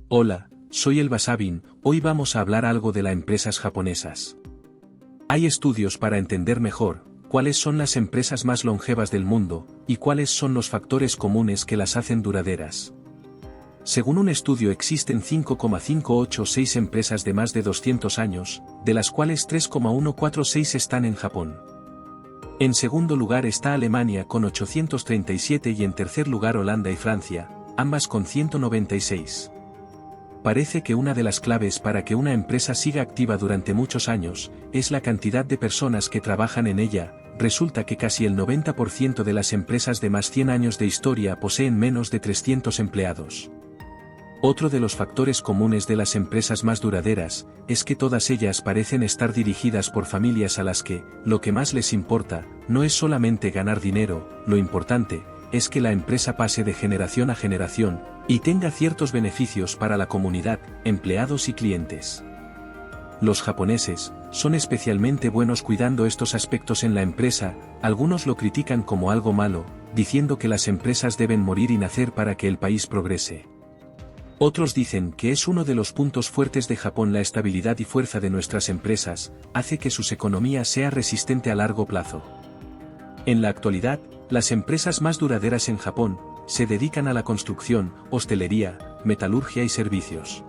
Hola, soy Elba Sabin, hoy vamos a hablar algo de las empresas japonesas. Hay estudios para entender mejor cuáles son las empresas más longevas del mundo, y cuáles son los factores comunes que las hacen duraderas. Según un estudio existen 5,586 empresas de más de 200 años, de las cuales 3,146 están en Japón. En segundo lugar está Alemania con 837 y en tercer lugar Holanda y Francia, ambas con 196. Parece que una de las claves para que una empresa siga activa durante muchos años, es la cantidad de personas que trabajan en ella. Resulta que casi el 90% de las empresas de más 100 años de historia poseen menos de 300 empleados. Otro de los factores comunes de las empresas más duraderas, es que todas ellas parecen estar dirigidas por familias a las que, lo que más les importa, no es solamente ganar dinero, lo importante, es que la empresa pase de generación a generación, y tenga ciertos beneficios para la comunidad, empleados y clientes. Los japoneses son especialmente buenos cuidando estos aspectos en la empresa. Algunos lo critican como algo malo, diciendo que las empresas deben morir y nacer para que el país progrese. Otros dicen que es uno de los puntos fuertes de Japón. La estabilidad y fuerza de nuestras empresas hace que sus economías sea resistente a largo plazo. En la actualidad, las empresas más duraderas en Japón se dedican a la construcción, hostelería, metalurgia y servicios.